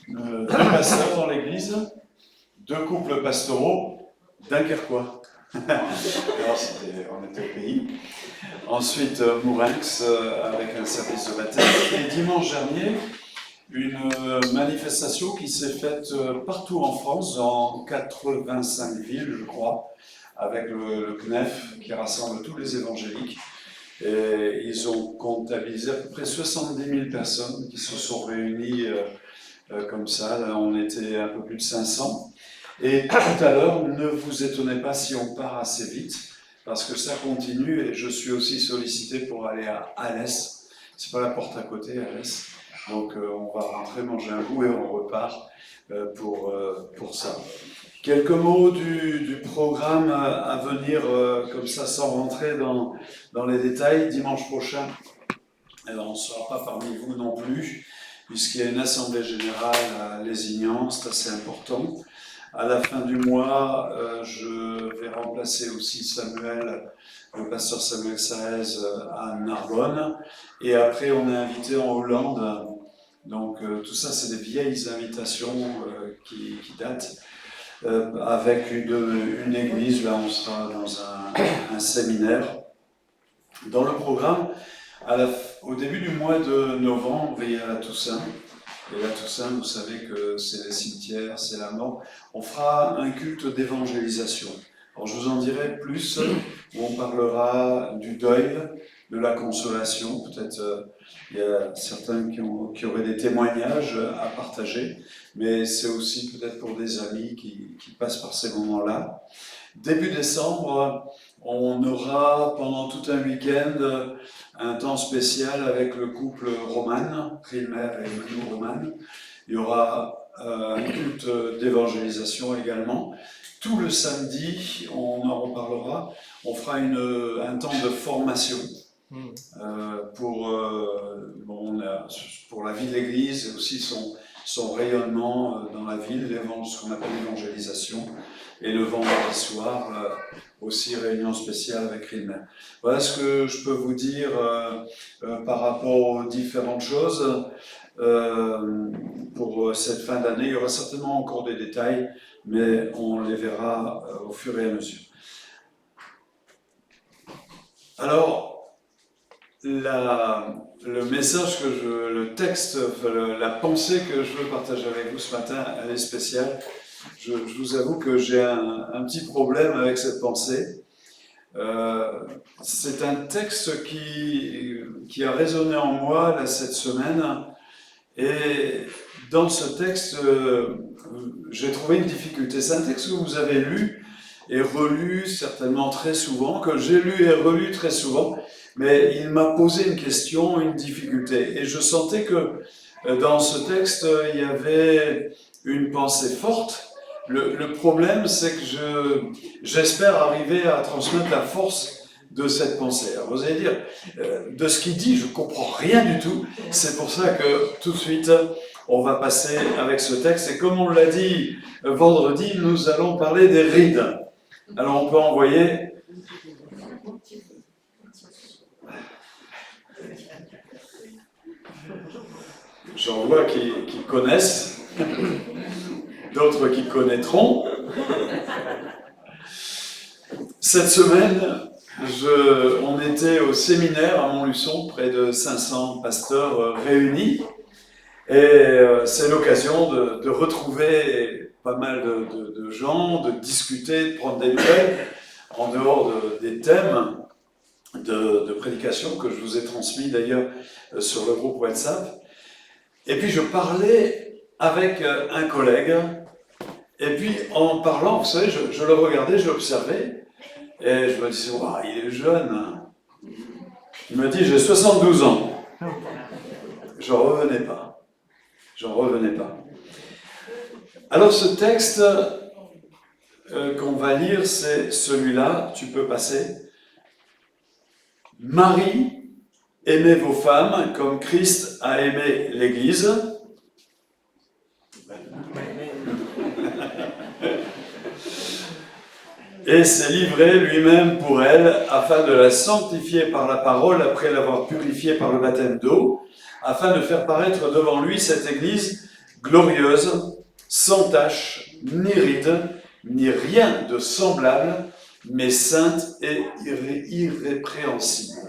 deux pasteurs dans l'église, deux couples pastoraux dunkerquois. Alors, on était au pays. Ensuite, Mourinx avec un service de baptême. Et dimanche dernier, une manifestation qui s'est faite partout en France, dans 85 villes, je crois, avec le CNEF qui rassemble tous les évangéliques. Et ils ont comptabilisé à peu près 70 000 personnes qui se sont réunies comme ça. Là, on était un peu plus de 500. Et tout à l'heure, ne vous étonnez pas si on part assez vite, parce que ça continue et je suis aussi sollicité pour aller à Alès. C'est pas la porte à côté, Alès. Donc on va rentrer, manger un bout et on repart pour ça. Quelques mots du programme à venir, comme ça, sans rentrer dans les détails. Dimanche prochain, alors on ne sera pas parmi vous non plus, puisqu'il y a une assemblée générale à Lézignan, c'est assez important. À la fin du mois, je vais remplacer aussi Samuel, le pasteur Samuel Saez à Narbonne. Et après, on est invité en Hollande. Donc tout ça, c'est des vieilles invitations qui datent. Avec une église, là on sera dans un séminaire. Dans le programme, au début du mois de novembre, il y a la Toussaint. Et la Toussaint, vous savez que c'est les cimetières, c'est la mort. On fera un culte d'évangélisation. Alors je vous en dirai plus, où on parlera du deuil, de la consolation. Peut-être il y a certains qui auraient des témoignages à partager, mais c'est aussi peut-être pour des amis qui passent par ces moments-là. Début décembre, on aura pendant tout un week-end un temps spécial avec le couple Roman, Rilmer et Manu Roman. Il y aura un culte d'évangélisation également. Tout le samedi, on en reparlera, on fera un temps de formation pour la vie de l'Église et aussi son rayonnement dans la ville, ce qu'on appelle l'évangélisation. Et le vendredi soir, aussi réunion spéciale avec Rilmer. Voilà ce que je peux vous dire par rapport aux différentes choses pour cette fin d'année. Il y aura certainement encore des détails, mais on les verra au fur et à mesure. Alors, le message le texte, la pensée que je veux partager avec vous ce matin, elle est spéciale. Je vous avoue que j'ai un petit problème avec cette pensée. C'est un texte qui a résonné en moi là, cette semaine. Et dans ce texte, j'ai trouvé une difficulté. C'est un texte que vous avez lu et relu certainement très souvent, que j'ai lu et relu très souvent, mais il m'a posé une question, une difficulté. Et je sentais que dans ce texte, il y avait une pensée forte. Le problème, c'est que j'espère arriver à transmettre la force de cette pensée. Alors vous allez dire, de ce qu'il dit, je ne comprends rien du tout. C'est pour ça que tout de suite, on va passer avec ce texte. Et comme on l'a dit vendredi, nous allons parler des rides. Alors on peut envoyer... J'en vois qui connaissent, d'autres qui connaîtront. Cette semaine, on était au séminaire à Montluçon, près de 500 pasteurs réunis. Et c'est l'occasion de retrouver pas mal de gens, de discuter, de prendre des nouvelles, en dehors des thèmes de prédication que je vous ai transmis d'ailleurs sur le groupe WhatsApp. Et puis je parlais avec un collègue, et puis en parlant, vous savez, je le regardais, je l'observais, et je me disais, wow, il est jeune. Hein. Il me dit, j'ai 72 ans. J'en revenais pas. Alors ce texte qu'on va lire, c'est celui-là, tu peux passer. Marie, aimez vos femmes comme Christ a aimé l'Église. Et s'est livré lui-même pour elle, afin de la sanctifier par la parole, après l'avoir purifiée par le baptême d'eau, afin de faire paraître devant lui cette Église glorieuse, sans tache, ni ride, ni rien de semblable, mais sainte et irrépréhensible.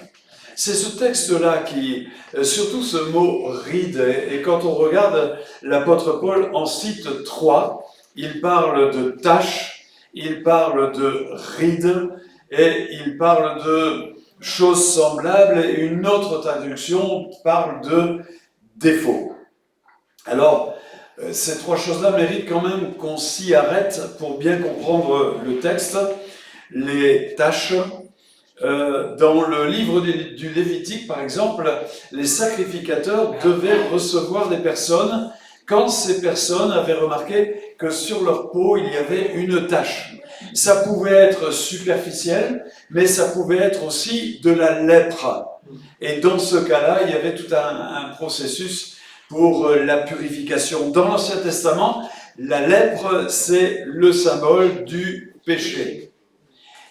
C'est ce texte-là qui, surtout ce mot ride, et quand on regarde l'apôtre Paul en cite 3, il parle de tache, il parle de ride, et il parle de choses semblables, et une autre traduction parle de défaut. Alors, ces trois choses-là méritent quand même qu'on s'y arrête pour bien comprendre le texte. Les tâches, dans le livre du Lévitique, par exemple, les sacrificateurs devaient recevoir des personnes quand ces personnes avaient remarqué que sur leur peau, il y avait une tache. Ça pouvait être superficiel, mais ça pouvait être aussi de la lèpre. Et dans ce cas-là, il y avait tout un processus pour la purification. Dans l'Ancien Testament, la lèpre, c'est le symbole du péché.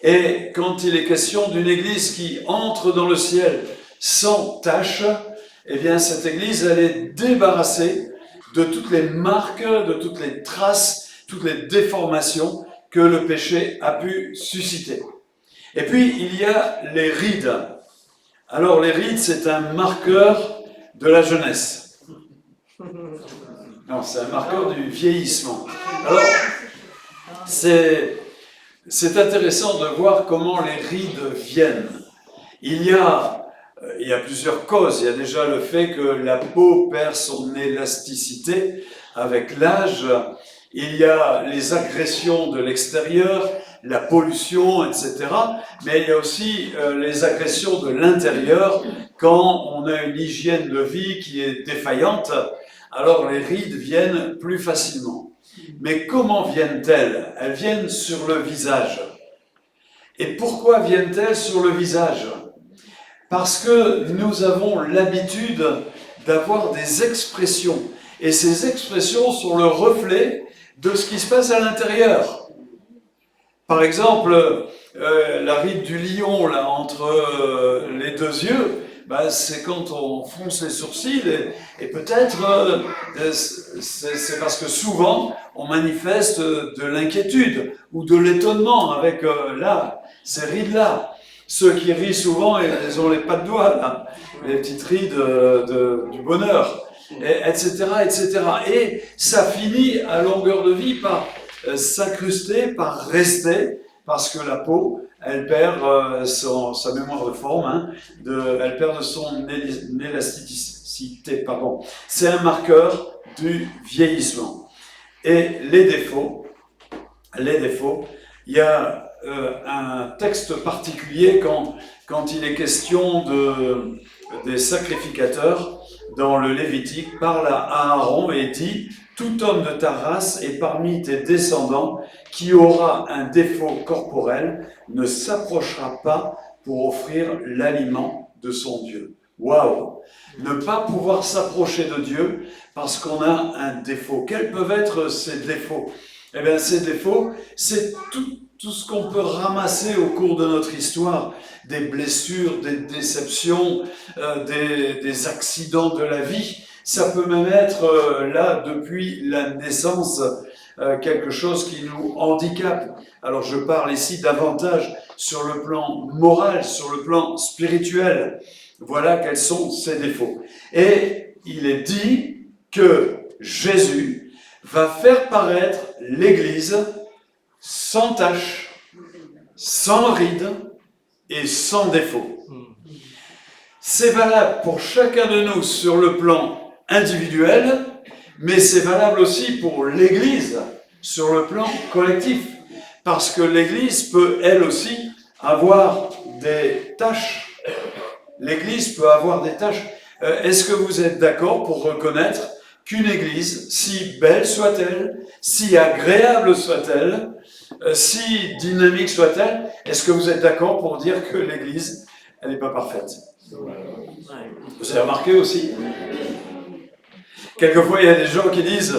Et quand il est question d'une église qui entre dans le ciel sans tache, eh bien cette église, elle est débarrassée de toutes les marques, de toutes les traces, toutes les déformations que le péché a pu susciter. Et puis, il y a les rides. Alors, les rides, c'est un marqueur de la jeunesse. Non, c'est un marqueur du vieillissement. Alors, c'est intéressant de voir comment les rides viennent. Il y a plusieurs causes. Il y a déjà le fait que la peau perd son élasticité avec l'âge. Il y a les agressions de l'extérieur, la pollution, etc. Mais il y a aussi les agressions de l'intérieur. Quand on a une hygiène de vie qui est défaillante, alors les rides viennent plus facilement. Mais comment viennent-elles? Elles viennent sur le visage. Et pourquoi viennent-elles sur le visage? Parce que nous avons l'habitude d'avoir des expressions. Et ces expressions sont le reflet de ce qui se passe à l'intérieur. Par exemple, la ride du lion là, entre les deux yeux, c'est quand on fronce les sourcils et peut-être c'est parce que souvent on manifeste de l'inquiétude ou de l'étonnement avec ces rides-là. Ceux qui rient souvent, ils ont les pas de doigts, là, les petites rides du bonheur, etc., etc. Et ça finit à longueur de vie par s'incruster, par rester, parce que la peau, elle perd sa mémoire de forme, elle perd de son élasticité. C'est un marqueur du vieillissement. Et les défauts, il y a un texte particulier quand il est question des sacrificateurs dans le Lévitique, parle à Aaron et dit « Tout homme de ta race et parmi tes descendants qui aura un défaut corporel ne s'approchera pas pour offrir l'aliment de son Dieu. » Waouh! Ne pas pouvoir s'approcher de Dieu parce qu'on a un défaut. Quels peuvent être ces défauts? Eh bien, ces défauts, c'est tout ce qu'on peut ramasser au cours de notre histoire, des blessures, des déceptions, des accidents de la vie. Ça peut même être là, depuis la naissance, quelque chose qui nous handicape. Alors je parle ici davantage sur le plan moral, sur le plan spirituel. Voilà quels sont ces défauts. Et il est dit que Jésus va faire paraître l'Église sans tache, sans ride et sans défaut. C'est valable pour chacun de nous sur le plan individuel, mais c'est valable aussi pour l'Église sur le plan collectif, parce que l'Église peut elle aussi avoir des tâches. L'Église peut avoir des tâches. Est-ce que vous êtes d'accord pour reconnaître qu'une Église, si belle soit-elle, si agréable soit-elle, si dynamique soit-elle, est-ce que vous êtes d'accord pour dire que l'Église, elle n'est pas parfaite? Vous avez remarqué aussi? Quelquefois, il y a des gens qui disent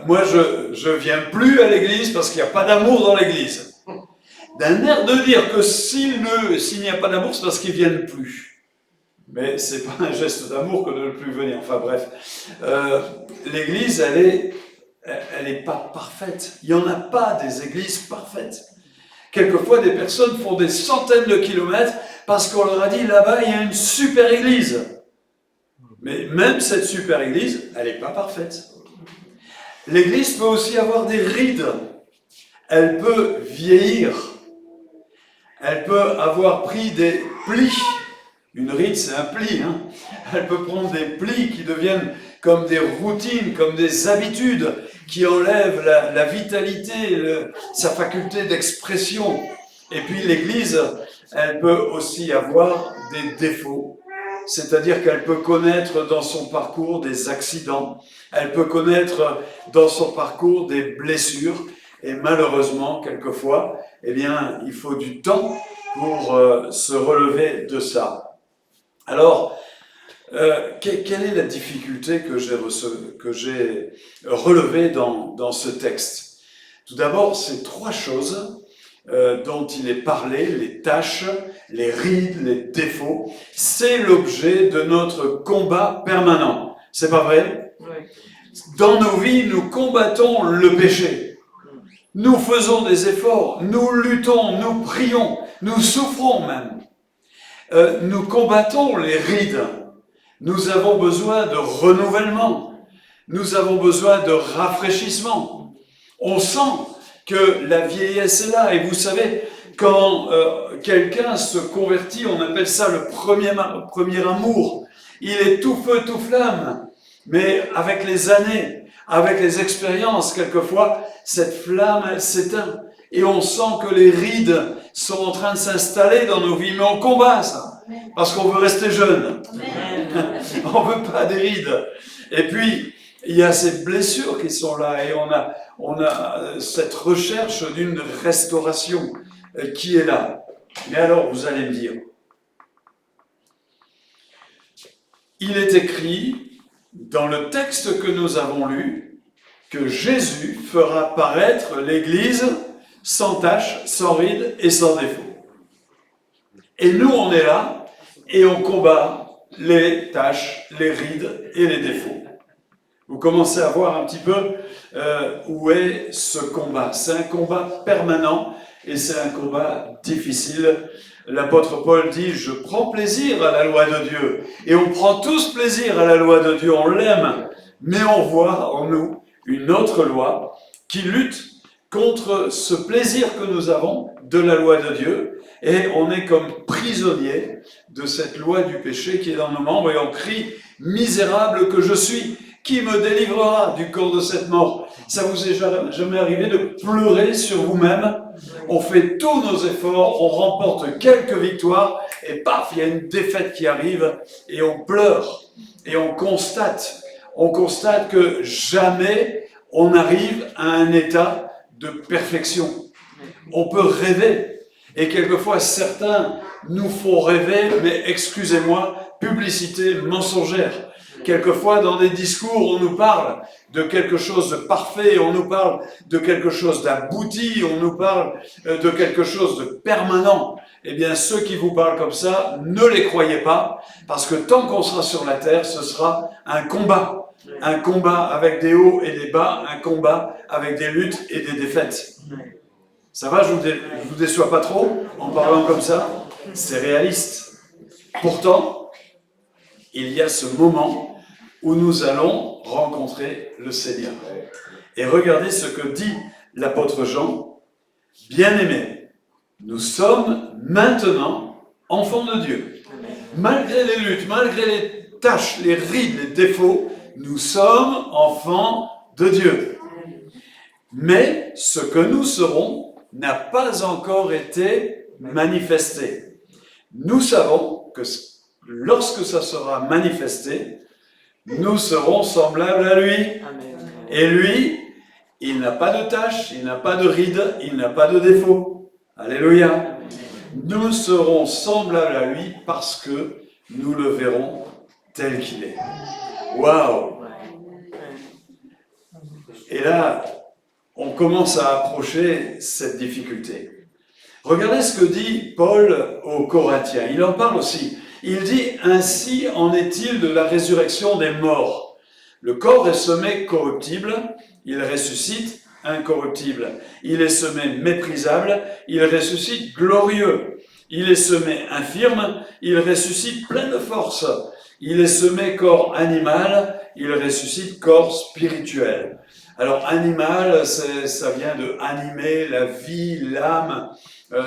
moi, je viens plus à l'église parce qu'il n'y a pas d'amour dans l'église. D'un air de dire que s'il n'y a pas d'amour, c'est parce qu'ils viennent plus. mais c'est pas un geste d'amour que de ne plus venir. Enfin bref, l'Église, elle est pas parfaite. Il n'y en a pas des églises parfaites. Quelquefois, des personnes font des centaines de kilomètres parce qu'on leur a dit là-bas, il y a une super église. Mais même cette super église, elle n'est pas parfaite. L'église peut aussi avoir des rides. Elle peut vieillir. Elle peut avoir pris des plis. Une ride, c'est un pli. Hein. Elle peut prendre des plis qui deviennent comme des routines, comme des habitudes, qui enlèvent la vitalité, sa faculté d'expression. Et puis l'Église, elle peut aussi avoir des défauts. C'est-à-dire qu'elle peut connaître dans son parcours des accidents. Elle peut connaître dans son parcours des blessures. Et malheureusement, quelquefois, eh bien, il faut du temps pour se relever de ça. Alors, quelle est la difficulté que j'ai relevée dans ce texte? Tout d'abord, c'est trois choses dont il est parlé, les tâches, les rides, les défauts. C'est l'objet de notre combat permanent. C'est pas vrai? Oui. Dans nos vies, nous combattons le péché. Nous faisons des efforts, nous luttons, nous prions, nous souffrons même. Nous combattons les rides. Nous avons besoin de renouvellement. Nous avons besoin de rafraîchissement. On sent que la vieillesse est là. Et vous savez, quand quelqu'un se convertit, on appelle ça le premier amour. Il est tout feu, tout flamme. Mais avec les années, avec les expériences, quelquefois, cette flamme, elle s'éteint. Et on sent que les rides sont en train de s'installer dans nos vies. Mais on combat ça. Parce qu'on veut rester jeune. On veut pas des rides. Et puis, il y a ces blessures qui sont là. Et on a cette recherche d'une restauration qui est là. Mais alors, vous allez me dire, il est écrit dans le texte que nous avons lu que Jésus fera paraître l'Église sans tache, sans ride et sans défaut. Et nous, on est là et on combat les taches, les rides et les défauts. Vous commencez à voir un petit peu où est ce combat. C'est un combat permanent et c'est un combat difficile. L'apôtre Paul dit « Je prends plaisir à la loi de Dieu ». Et on prend tous plaisir à la loi de Dieu, on l'aime. Mais on voit en nous une autre loi qui lutte contre ce plaisir que nous avons de la loi de Dieu. Et on est comme prisonnier de cette loi du péché qui est dans nos membres. Et on crie « Misérable que je suis !» Qui me délivrera du corps de cette mort? Ça vous est jamais arrivé de pleurer sur vous-même? On fait tous nos efforts, on remporte quelques victoires, et paf, il y a une défaite qui arrive, et on pleure, et on constate que jamais on n'arrive à un état de perfection. On peut rêver, et quelquefois certains nous font rêver, mais excusez-moi, publicité mensongère. Quelquefois, dans des discours, on nous parle de quelque chose de parfait, on nous parle de quelque chose d'abouti, on nous parle de quelque chose de permanent. Eh bien, ceux qui vous parlent comme ça, ne les croyez pas, parce que tant qu'on sera sur la terre, ce sera un combat. Un combat avec des hauts et des bas, un combat avec des luttes et des défaites. Ça va, je vous déçois pas trop en parlant comme ça? C'est réaliste. Pourtant, il y a ce moment où nous allons rencontrer le Seigneur. Et regardez ce que dit l'apôtre Jean. « Bien-aimés, nous sommes maintenant enfants de Dieu. Malgré les luttes, malgré les tâches, les rides, les défauts, nous sommes enfants de Dieu. Mais ce que nous serons n'a pas encore été manifesté. Nous savons que lorsque ça sera manifesté, nous serons semblables à lui. Et lui, il n'a pas de tache, il n'a pas de ride, il n'a pas de défaut. Alléluia. Nous serons semblables à lui parce que nous le verrons tel qu'il est. Waouh! Et là, on commence à approcher cette difficulté. Regardez ce que dit Paul aux Corinthiens. Il en parle aussi. Il dit « Ainsi en est-il de la résurrection des morts. Le corps est semé corruptible, il ressuscite incorruptible. Il est semé méprisable, il ressuscite glorieux. Il est semé infirme, il ressuscite plein de force. Il est semé corps animal, il ressuscite corps spirituel. » Alors animal, ça vient de animer, la vie, l'âme,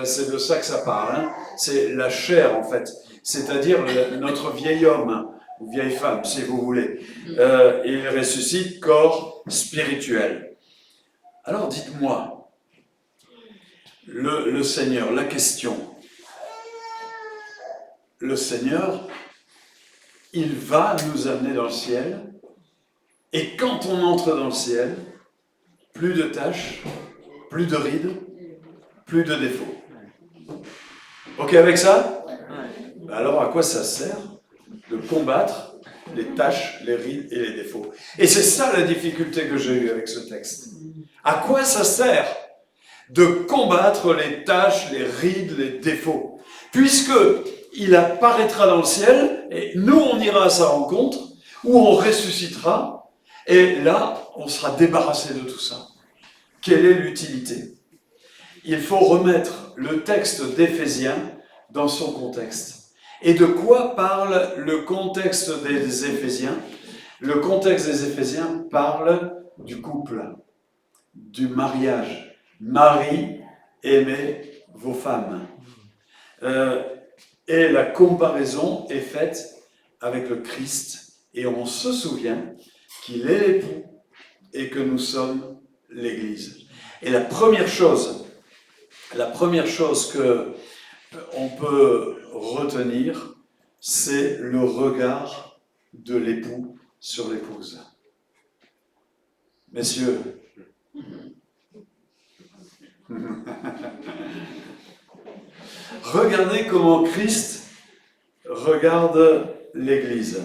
c'est de ça que ça parle. Hein. C'est la chair en fait, c'est-à-dire notre vieil homme ou vieille femme, si vous voulez. Il ressuscite corps spirituel. Alors dites-moi, le Seigneur, la question, le Seigneur, il va nous amener dans le ciel, et quand on entre dans le ciel, plus de taches, plus de rides, plus de défauts. Ok avec ça? Alors à quoi ça sert de combattre les taches, les rides et les défauts? Et c'est ça la difficulté que j'ai eue avec ce texte. À quoi ça sert de combattre les taches, les rides, les défauts? Puisque il apparaîtra dans le ciel et nous on ira à sa rencontre où on ressuscitera et là on sera débarrassé de tout ça. Quelle est l'utilité? Il faut remettre le texte d'Éphésiens dans son contexte. Et de quoi parle le contexte des Éphésiens? Le contexte des Éphésiens parle du couple, du mariage. Marie, aimez vos femmes. Et la comparaison est faite avec le Christ. Et on se souvient qu'il est l'époux et que nous sommes l'Église. Et la première chose que on peut retenir, c'est le regard de l'époux sur l'épouse. Messieurs, regardez comment Christ regarde l'Église.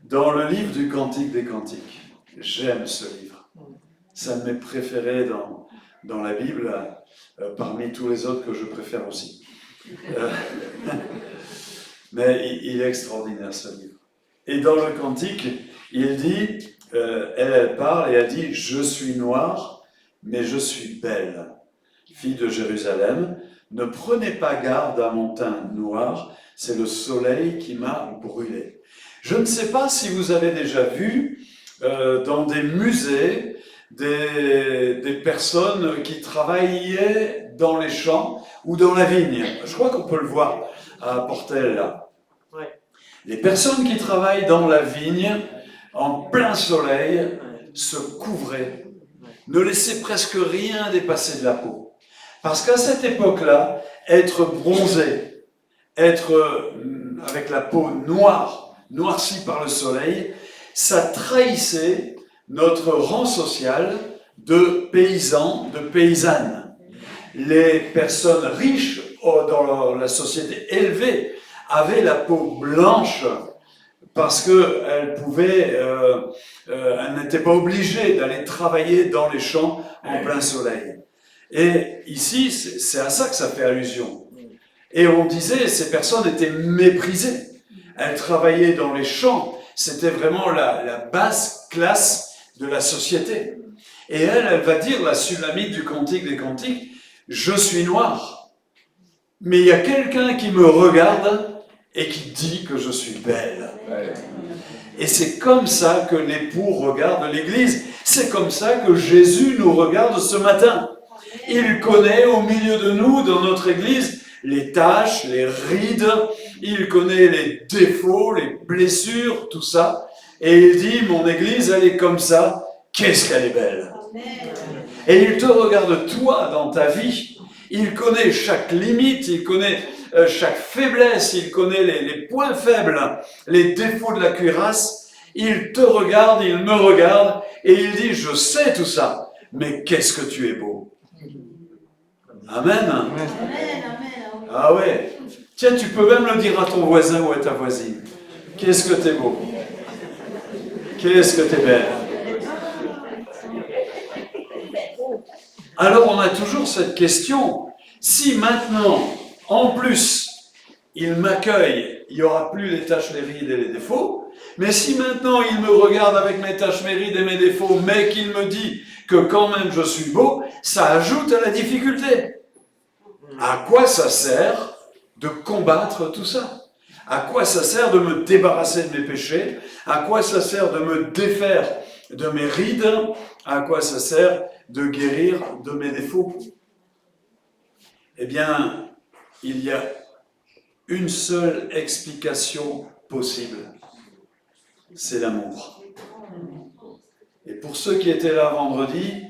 Dans le livre du Cantique des Cantiques, j'aime ce livre. C'est un de mes préférés dans la Bible, parmi tous les autres que je préfère aussi. Mais il est extraordinaire ce livre. Et dans le Cantique, il dit, elle parle et elle dit « Je suis noire, mais je suis belle. Fille de Jérusalem, ne prenez pas garde à mon teint noir, c'est le soleil qui m'a brûlé. » Je ne sais pas si vous avez déjà vu dans des musées des personnes qui travaillaient dans les champs ou dans la vigne. Je crois qu'on peut le voir à Portel, là. Ouais. Les personnes qui travaillent dans la vigne, en plein soleil, se couvraient, ne laissaient presque rien dépasser de la peau. Parce qu'à cette époque-là, être bronzé, être avec la peau noire, noircie par le soleil, ça trahissait notre rang social de paysans, de paysannes. Les personnes riches dans la société élevée avaient la peau blanche parce qu'elles elles n'étaient pas obligées d'aller travailler dans les champs en plein soleil. Et ici, c'est à ça que ça fait allusion. Et on disait, ces personnes étaient méprisées. Elles travaillaient dans les champs. C'était vraiment la basse classe de la société. Et elle va dire, la Sulamite du Cantique des Cantiques, « Je suis noire, mais il y a quelqu'un qui me regarde et qui dit que je suis belle. » Et c'est comme ça que l'époux regarde l'Église. C'est comme ça que Jésus nous regarde ce matin. Il connaît au milieu de nous, dans notre Église, les taches, les rides, il connaît les défauts, les blessures, tout ça. Et il dit, mon Église, elle est comme ça, qu'est-ce qu'elle est belle. Et il te regarde toi dans ta vie, il connaît chaque limite, il connaît chaque faiblesse, il connaît les points faibles, les défauts de la cuirasse, il te regarde, il me regarde, et il dit, je sais tout ça, mais qu'est-ce que tu es beau. Amen. Amen. Ah ouais. Tiens, tu peux même le dire à ton voisin ou à ta voisine. Qu'est-ce que t'es beau. Qu'est-ce que t'es belle. Alors on a toujours cette question. Si maintenant, en plus, il m'accueille, il n'y aura plus les taches, les rides et les défauts. Mais si maintenant il me regarde avec mes taches, mes rides et mes défauts, mais qu'il me dit que quand même je suis beau, ça ajoute à la difficulté. À quoi ça sert de combattre tout ça? À quoi ça sert de me débarrasser de mes péchés? À quoi ça sert de me défaire de mes rides? À quoi ça sert de guérir de mes défauts? Eh bien, il y a une seule explication possible, c'est l'amour. Et pour ceux qui étaient là vendredi,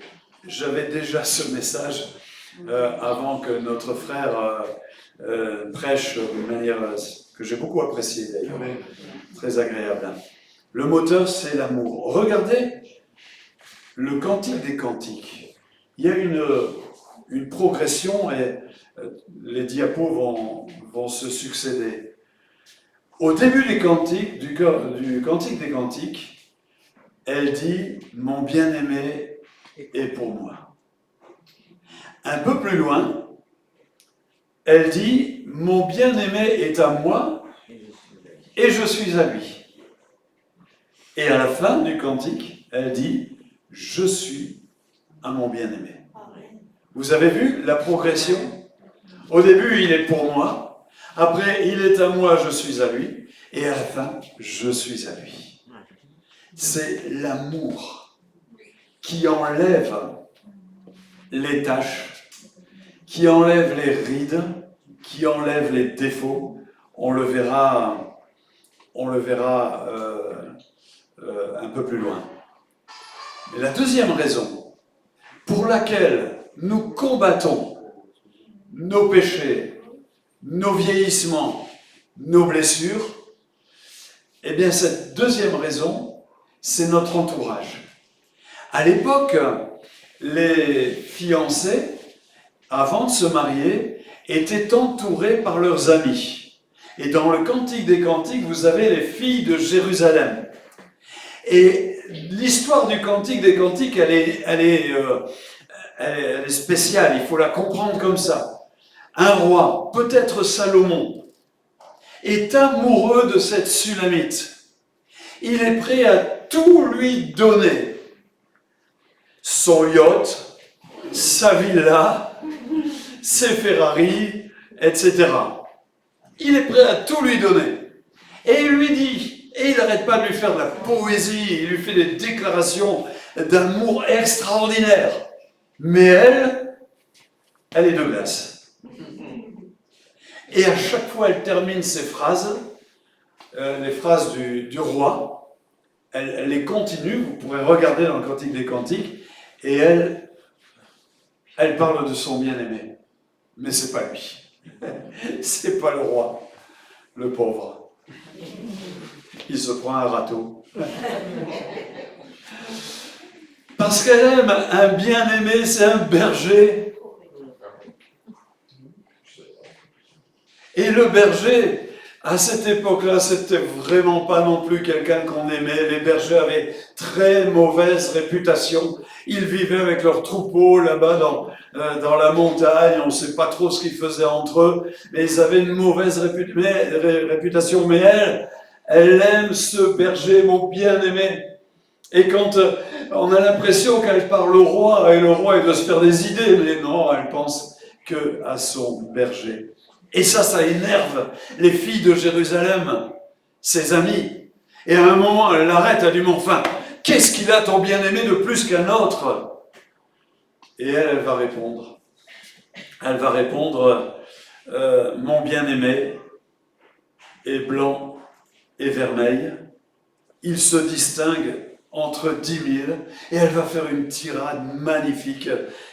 j'avais déjà ce message avant que notre frère prêche d'une manière que j'ai beaucoup appréciée d'ailleurs, très agréable. Le moteur, c'est l'amour. Regardez le Cantique des Cantiques. Il y a une progression et les diapos vont se succéder. Au début du Cantique des Cantiques, elle dit « Mon bien-aimé est pour moi ». Un peu plus loin, elle dit « Mon bien-aimé est à moi et je suis à lui ». Et à la fin du cantique, elle dit « Je suis à mon bien-aimé ». Vous avez vu la progression? Au début, il est pour moi. Après, il est à moi, je suis à lui. Et à la fin, je suis à lui. C'est l'amour qui enlève les taches, qui enlève les rides, qui enlève les défauts. On le verra un peu plus loin. Et la deuxième raison pour laquelle nous combattons nos péchés, nos vieillissements, nos blessures, eh bien cette deuxième raison, c'est notre entourage. À l'époque, les fiancés, avant de se marier, étaient entourés par leurs amis. Et dans le Cantique des Cantiques, vous avez les filles de Jérusalem. Et l'histoire du Cantique des Cantiques, elle est spéciale, il faut la comprendre comme ça. Un roi, peut-être Salomon, est amoureux de cette Sulamite. Il est prêt à tout lui donner. Son yacht, sa villa, ses Ferrari, etc. Il est prêt à tout lui donner. Et il lui dit, et il n'arrête pas de lui faire de la poésie, il lui fait des déclarations d'amour extraordinaires. Mais elle est de glace. Et à chaque fois, elle termine ses phrases, les phrases du roi, elle les continue, vous pourrez regarder dans le Cantique des Cantiques, et elle parle de son bien-aimé. Mais c'est pas lui. C'est pas le roi, le pauvre. Il se prend un râteau. Parce qu'elle aime un bien-aimé, c'est un berger. Et le berger, à cette époque-là, c'était vraiment pas non plus quelqu'un qu'on aimait. Les bergers avaient très mauvaise réputation. Ils vivaient avec leurs troupeaux là-bas dans la montagne. On ne sait pas trop ce qu'ils faisaient entre eux, mais ils avaient une mauvaise réputation. Mais elle aime ce berger, mon bien-aimé. Et quand on a l'impression qu'elle parle au roi, et le roi il doit se faire des idées, mais non, elle pense qu'à son berger. Et ça énerve les filles de Jérusalem, ses amies. Et à un moment, elle l'arrête, elle dit, mais enfin, qu'est-ce qu'il a ton bien-aimé de plus qu'un autre? Et elle va répondre. Elle va répondre, mon bien-aimé est blanc et vermeil. Il se distingue entre 10 000, et elle va faire une tirade magnifique.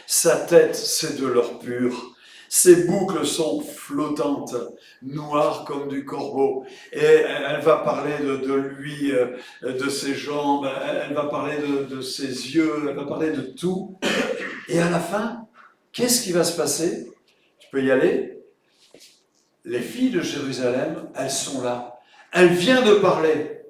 Sa tête, c'est de l'or pur. Ses boucles sont flottantes, noires comme du corbeau. Et elle va parler de lui, de ses jambes, elle va parler de ses yeux, elle va parler de tout. Et à la fin, qu'est-ce qui va se passer? Tu peux y aller? Les filles de Jérusalem, elles sont là. Elle vient de parler.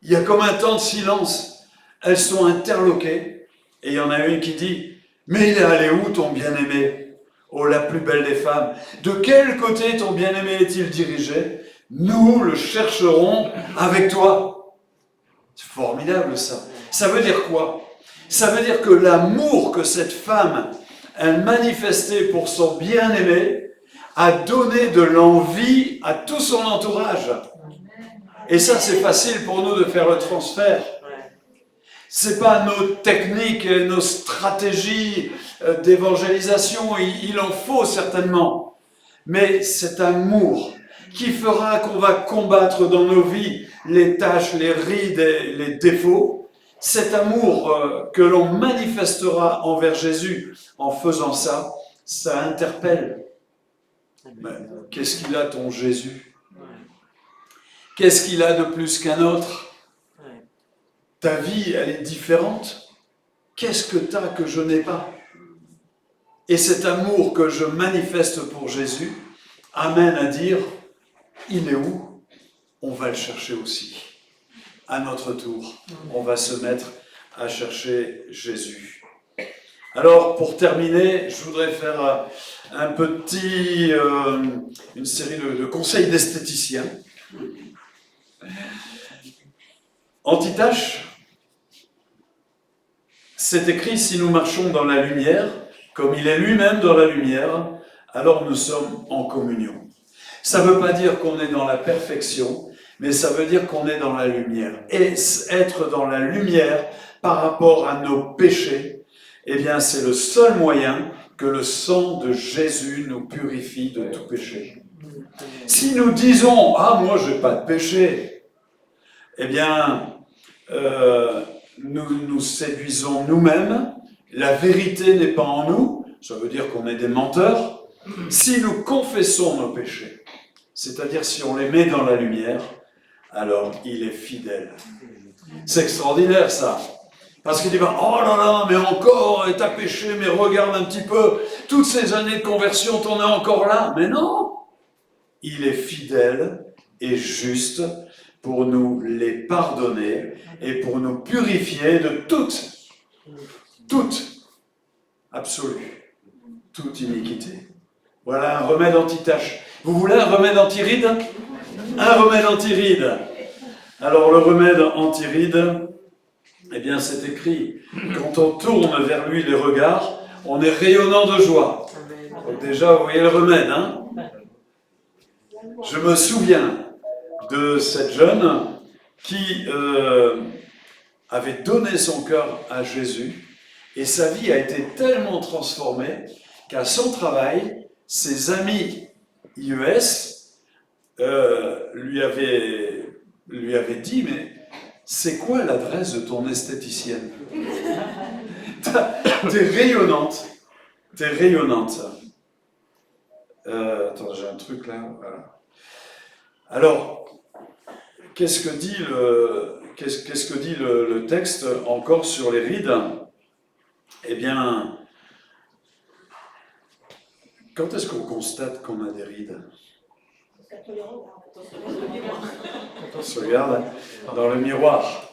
Il y a comme un temps de silence. Elles sont interloquées. Et il y en a une qui dit, mais il est allé où ton bien-aimé? ô la plus belle des femmes, de quel côté ton bien-aimé est-il dirigé? Nous le chercherons avec toi. C'est formidable ça. Ça veut dire quoi? Ça veut dire que l'amour que cette femme a manifesté pour son bien-aimé a donné de l'envie à tout son entourage. Et ça, c'est facile pour nous de faire le transfert. C'est pas nos techniques, nos stratégies d'évangélisation, il en faut certainement. Mais cet amour qui fera qu'on va combattre dans nos vies les tâches, les rides et les défauts, cet amour que l'on manifestera envers Jésus en faisant ça, ça interpelle. Mais qu'est-ce qu'il a ton Jésus? Qu'est-ce qu'il a de plus qu'un autre? Ta vie, elle est différente. Qu'est-ce que tu as que je n'ai pas? Et cet amour que je manifeste pour Jésus amène à dire, il est où? On va le chercher aussi. À notre tour, on va se mettre à chercher Jésus. Alors, pour terminer, je voudrais faire une série de conseils d'esthéticiens. Antitache, c'est écrit, si nous marchons dans la lumière, comme il est lui-même dans la lumière, alors nous sommes en communion. Ça ne veut pas dire qu'on est dans la perfection, mais ça veut dire qu'on est dans la lumière. Et être dans la lumière par rapport à nos péchés, eh bien c'est le seul moyen que le sang de Jésus nous purifie de tout péché. Si nous disons « Ah, moi, je n'ai pas de péché », eh bien, nous nous séduisons nous-mêmes, la vérité n'est pas en nous, ça veut dire qu'on est des menteurs. Si nous confessons nos péchés, c'est-à-dire si on les met dans la lumière, alors il est fidèle. C'est extraordinaire ça. Parce qu'il dit, oh là là, mais encore, t'as péché, mais regarde un petit peu, toutes ces années de conversion, t'en es encore là. Mais non, il est fidèle et juste pour nous les pardonner et pour nous purifier de toute absolue, toute iniquité. Voilà un remède anti-tache. Vous voulez un remède anti-ride? Un remède anti-ride. Alors le remède anti-ride, eh bien c'est écrit, quand on tourne vers lui les regards, on est rayonnant de joie. Donc déjà, vous voyez le remède, hein? Je me souviens de cette jeune qui avait donné son cœur à Jésus et sa vie a été tellement transformée qu'à son travail, ses amis IES lui avaient dit « Mais c'est quoi l'adresse de ton esthéticienne ?» T'es rayonnante. T'es rayonnante. Attends, j'ai un truc là. Voilà. Alors, qu'est-ce que dit le texte encore sur les rides? Eh bien, quand est-ce qu'on constate qu'on a des rides? Quand on se regarde dans le miroir.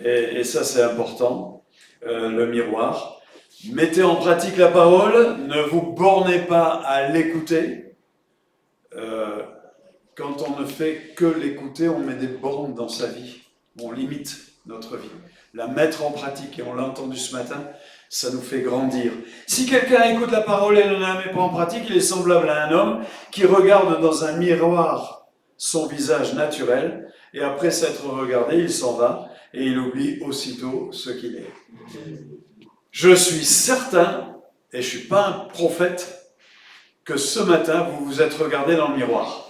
Et ça, c'est important, le miroir. Mettez en pratique la parole, ne vous bornez pas à l'écouter. Quand on ne fait que l'écouter, on met des bornes dans sa vie. On limite notre vie. La mettre en pratique, et on l'a entendu ce matin, ça nous fait grandir. Si quelqu'un écoute la parole et ne la met pas en pratique, il est semblable à un homme qui regarde dans un miroir son visage naturel, et après s'être regardé, il s'en va, et il oublie aussitôt ce qu'il est. Je suis certain, et je ne suis pas un prophète, que ce matin, vous vous êtes regardé dans le miroir.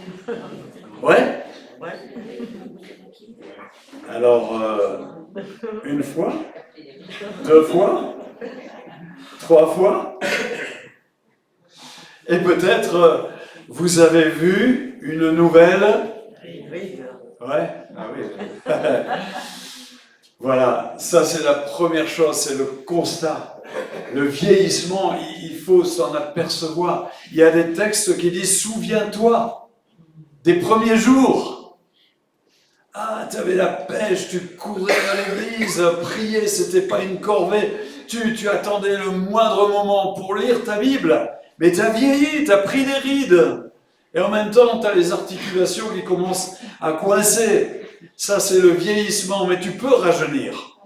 Ouais? Alors, une fois, 2 fois, 3 fois, et peut-être vous avez vu une nouvelle. Ouais, ah oui. Voilà, ça c'est la première chose, c'est le constat. Le vieillissement, il faut s'en apercevoir. Il y a des textes qui disent « Souviens-toi des premiers jours ». Ah, tu avais la pêche, tu courais à l'église, prier, c'était pas une corvée. Tu attendais le moindre moment pour lire ta Bible. Mais tu as vieilli, tu as pris des rides. Et en même temps, tu as les articulations qui commencent à coincer. Ça, c'est le vieillissement, mais tu peux rajeunir.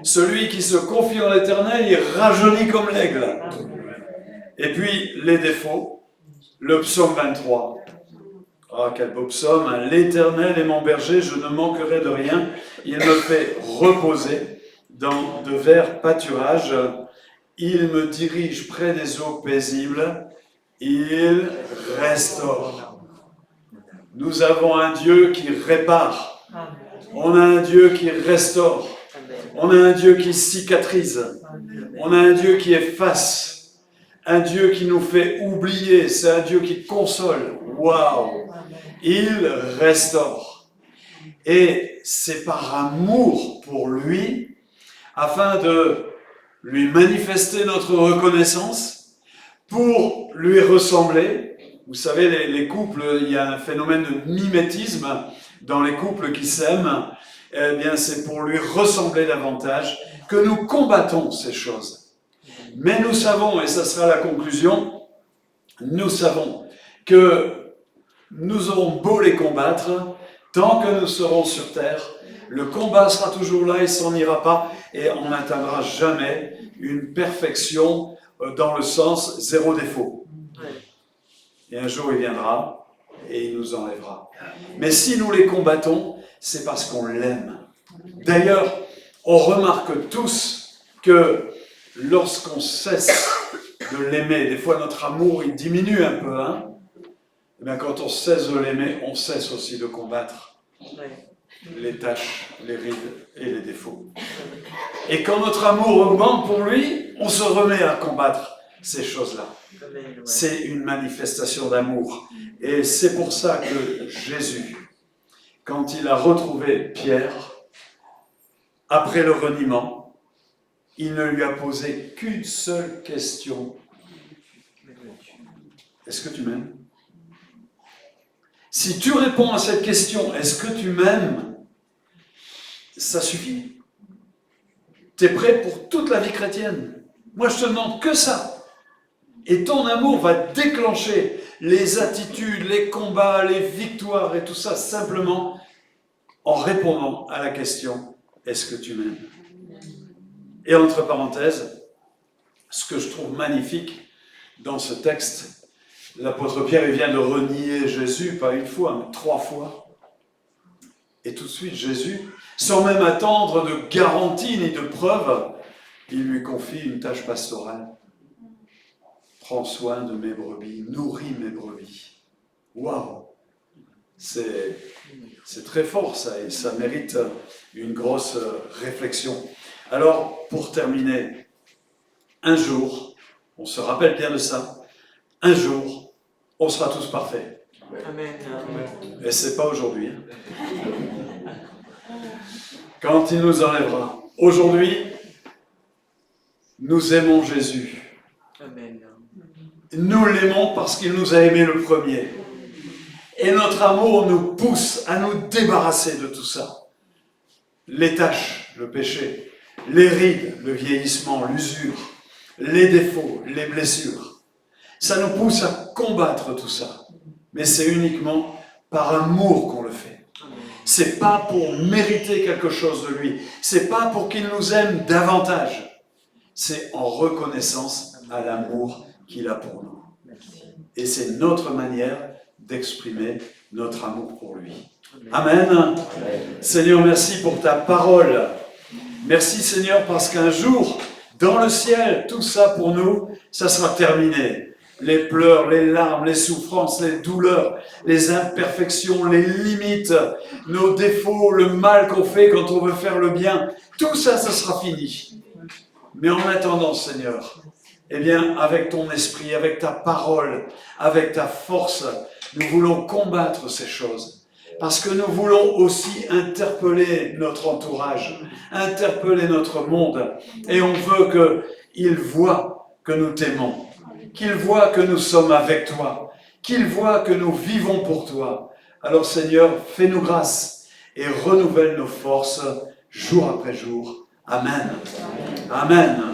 Celui qui se confie en l'Éternel, il rajeunit comme l'aigle. Et puis, les défauts. Le psaume 23. Ah, quel beau psaume. L'Éternel est mon berger, je ne manquerai de rien. Il me fait reposer dans de verts pâturages. Il me dirige près des eaux paisibles. Il restaure. Nous avons un Dieu qui répare. On a un Dieu qui restaure. On a un Dieu qui cicatrise. On a un Dieu qui efface. Un Dieu qui nous fait oublier. C'est un Dieu qui console. Waouh! Il restaure. Et c'est par amour pour lui, afin de lui manifester notre reconnaissance, pour lui ressembler. Vous savez, les couples, il y a un phénomène de mimétisme dans les couples qui s'aiment. Eh bien, c'est pour lui ressembler davantage que nous combattons ces choses. Mais nous savons, et ça sera la conclusion, nous savons que nous aurons beau les combattre, tant que nous serons sur terre, le combat sera toujours là, il s'en ira pas, et on n'atteindra jamais une perfection dans le sens zéro défaut. Et un jour il viendra, et il nous enlèvera. Mais si nous les combattons, c'est parce qu'on l'aime. D'ailleurs, on remarque tous que lorsqu'on cesse de l'aimer, des fois notre amour il diminue un peu, hein. Et bien, quand on cesse de l'aimer, on cesse aussi de combattre les tâches, les rides et les défauts. Et quand notre amour augmente pour lui, on se remet à combattre ces choses-là. C'est une manifestation d'amour. Et c'est pour ça que Jésus, quand il a retrouvé Pierre, après le reniement, il ne lui a posé qu'une seule question. Est-ce que tu m'aimes ? Si tu réponds à cette question, est-ce que tu m'aimes? Ça suffit. Tu es prêt pour toute la vie chrétienne. Moi, je te demande que ça. Et ton amour va déclencher les attitudes, les combats, les victoires et tout ça simplement en répondant à la question, est-ce que tu m'aimes? Et entre parenthèses, ce que je trouve magnifique dans ce texte, l'apôtre Pierre, il vient de renier Jésus, pas une fois, mais 3 fois. Et tout de suite, Jésus, sans même attendre de garantie ni de preuve, il lui confie une tâche pastorale. Prends soin de mes brebis, nourris mes brebis. Waouh! C'est très fort ça, et ça mérite une grosse réflexion. Alors, pour terminer, un jour, on se rappelle bien de ça, un jour, on sera tous parfaits. Amen. Et c'est pas aujourd'hui. Hein. Quand il nous enlèvera. Aujourd'hui, nous aimons Jésus. Amen. Nous l'aimons parce qu'il nous a aimés le premier. Et notre amour nous pousse à nous débarrasser de tout ça. Les tâches, le péché, les rides, le vieillissement, l'usure, les défauts, les blessures. Ça nous pousse à combattre tout ça. Mais c'est uniquement par amour qu'on le fait. C'est pas pour mériter quelque chose de lui. C'est pas pour qu'il nous aime davantage. C'est en reconnaissance à l'amour qu'il a pour nous. Et c'est notre manière d'exprimer notre amour pour lui. Amen. Amen. Seigneur, merci pour ta parole. Merci Seigneur parce qu'un jour, dans le ciel, tout ça pour nous, ça sera terminé. Les pleurs, les larmes, les souffrances, les douleurs, les imperfections, les limites, nos défauts, le mal qu'on fait quand on veut faire le bien, tout ça, ça sera fini. Mais en attendant, Seigneur, eh bien, avec ton esprit, avec ta parole, avec ta force, nous voulons combattre ces choses. Parce que nous voulons aussi interpeller notre entourage, interpeller notre monde. Et on veut qu'ils voient que nous t'aimons. Qu'ils voient que nous sommes avec toi, qu'ils voient que nous vivons pour toi. Alors Seigneur, fais-nous grâce et renouvelle nos forces jour après jour. Amen. Amen.